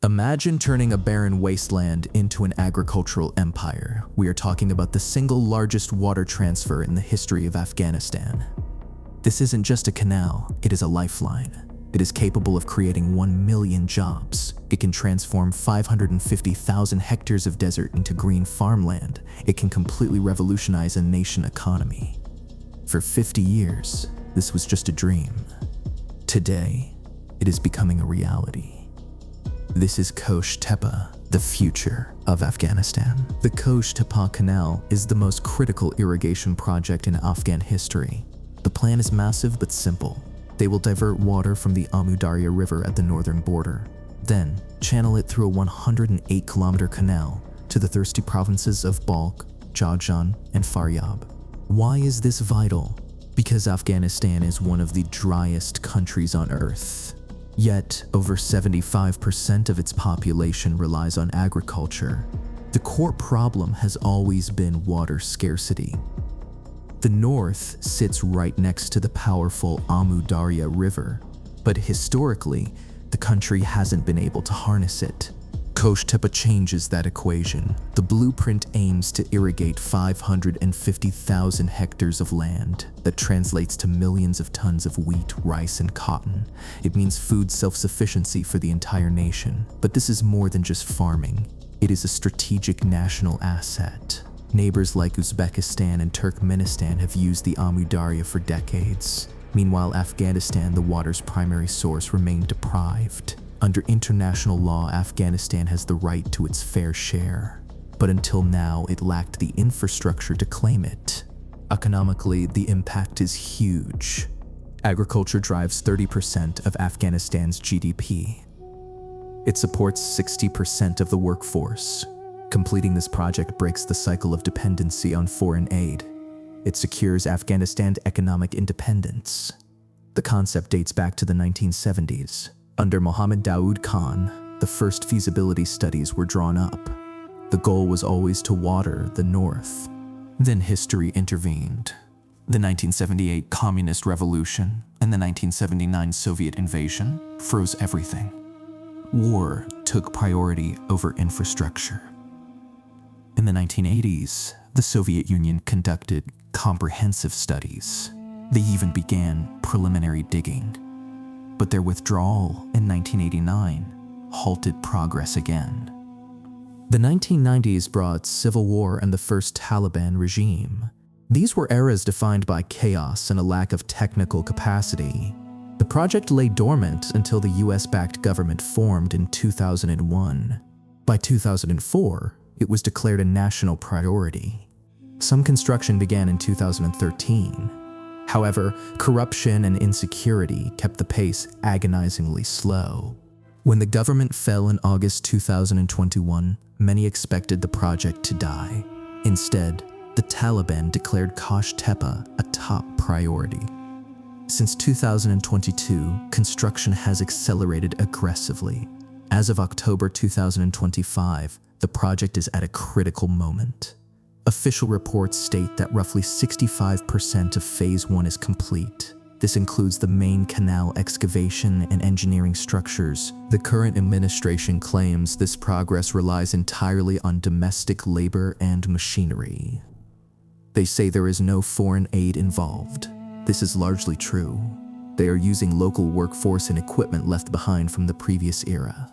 Imagine turning a barren wasteland into an agricultural empire. We are talking about the single largest water transfer in the history of Afghanistan. This isn't just a canal, it is a lifeline. It is capable of creating 1 million jobs. It can transform 550,000 hectares of desert into green farmland. It can completely revolutionize a nation economy. For 50 years, this was just a dream. Today, it is becoming a reality. This is qosh tepa, the future of Afghanistan. The qosh tepa canal is the most critical irrigation project in Afghan history. The plan is massive but simple. They will divert water from the Amu Darya River at the northern border, then channel it through a 108-kilometer canal to the thirsty provinces of Balkh, Jaujan, and Faryab. Why is this vital? Because Afghanistan is one of the driest countries on Earth. Yet, over 75% of its population relies on agriculture. The core problem has always been water scarcity. The north sits right next to the powerful Amu Darya River, but historically, the country hasn't been able to harness it. Qosh tepa changes that equation. The blueprint aims to irrigate 550,000 hectares of land. That translates to millions of tons of wheat, rice, and cotton. It means food self-sufficiency for the entire nation. But this is more than just farming. It is a strategic national asset. Neighbors like Uzbekistan and Turkmenistan have used the Amu Darya for decades. Meanwhile, Afghanistan, the water's primary source, remained deprived. Under international law, Afghanistan has the right to its fair share. But until now, it lacked the infrastructure to claim it. Economically, the impact is huge. Agriculture drives 30% of Afghanistan's GDP. It supports 60% of the workforce. Completing this project breaks the cycle of dependency on foreign aid. It secures Afghanistan's economic independence. The concept dates back to the 1970s. Under Mohammad Daoud Khan, the first feasibility studies were drawn up. The goal was always to water the north. Then history intervened. The 1978 Communist Revolution and the 1979 Soviet invasion froze everything. War took priority over infrastructure. In the 1980s, the Soviet Union conducted comprehensive studies. They even began preliminary digging. But their withdrawal in 1989 halted progress again. The 1990s brought civil war and the first Taliban regime. These were eras defined by chaos and a lack of technical capacity. The project lay dormant until the US-backed government formed in 2001. By 2004, it was declared a national priority. Some construction began in 2013. However, corruption and insecurity kept the pace agonizingly slow. When the government fell in August 2021, many expected the project to die. Instead, the Taliban declared qosh tepa a top priority. Since 2022, construction has accelerated aggressively. As of October 2025, the project is at a critical moment. Official reports state that roughly 65% of Phase 1 is complete. This includes the main canal excavation and engineering structures. The current administration claims this progress relies entirely on domestic labor and machinery. They say there is no foreign aid involved. This is largely true. They are using local workforce and equipment left behind from the previous era.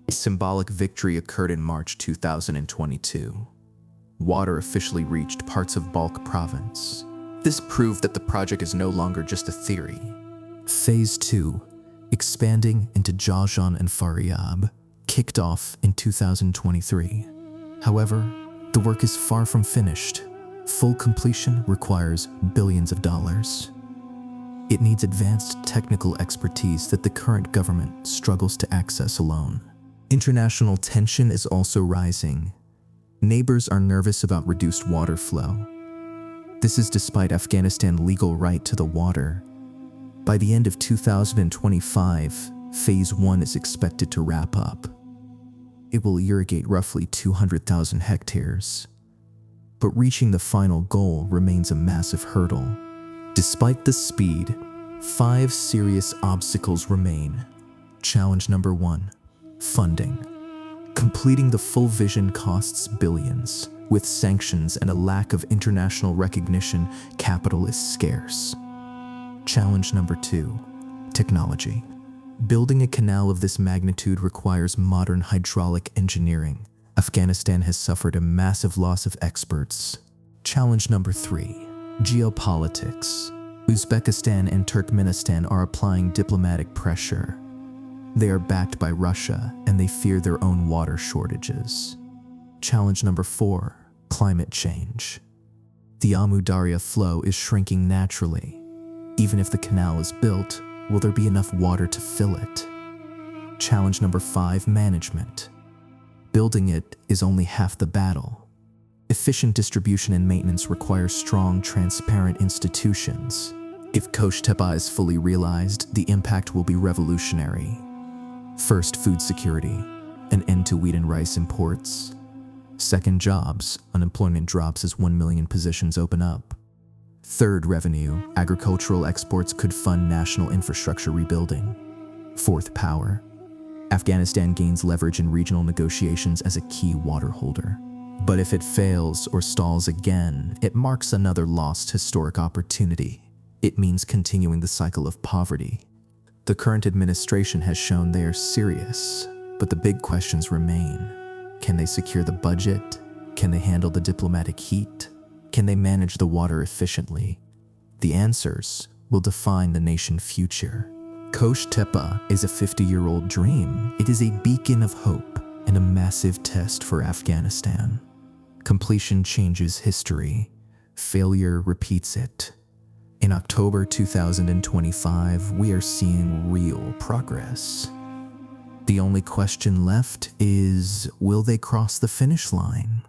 A symbolic victory occurred in March 2022. Water officially reached parts of Balkh province. This proved that the project is no longer just a theory. Phase 2, expanding into Jaujan and Faryab, kicked off in 2023. However, the work is far from finished. Full completion requires billions of dollars. It needs advanced technical expertise that the current government struggles to access alone. International tension is also rising. Neighbors are nervous about reduced water flow. This is despite Afghanistan's legal right to the water. By the end of 2025, Phase 1 is expected to wrap up. It will irrigate roughly 200,000 hectares. But reaching the final goal remains a massive hurdle. Despite the speed, 5 serious obstacles remain. Challenge number 1. Funding. Completing the full vision costs billions. With sanctions and a lack of international recognition, capital is scarce. Challenge number 2. Technology. Building a canal of this magnitude requires modern hydraulic engineering. Afghanistan has suffered a massive loss of experts. Challenge number 3. Geopolitics. Uzbekistan and Turkmenistan are applying diplomatic pressure. They are backed by Russia, and they fear their own water shortages. Challenge number 4. Climate change. The Amu Darya flow is shrinking naturally. Even if the canal is built, will there be enough water to fill it? Challenge number 5. Management. Building it is only half the battle. Efficient distribution and maintenance require strong, transparent institutions. If qosh tepa is fully realized, the impact will be revolutionary. First, food security, an end to wheat and rice imports. Second, jobs, unemployment drops as 1 million positions open up. Third, revenue, agricultural exports could fund national infrastructure rebuilding. Fourth, power. Afghanistan gains leverage in regional negotiations as a key water holder. But if it fails or stalls again, it marks another lost historic opportunity. It means continuing the cycle of poverty. The current administration has shown they are serious, but the big questions remain. Can they secure the budget? Can they handle the diplomatic heat? Can they manage the water efficiently? The answers will define the nation's future. Qosh tepa is a 50-year-old dream. It is a beacon of hope and a massive test for Afghanistan. Completion changes history. Failure repeats it. In October 2025, we are seeing real progress. The only question left is, will they cross the finish line?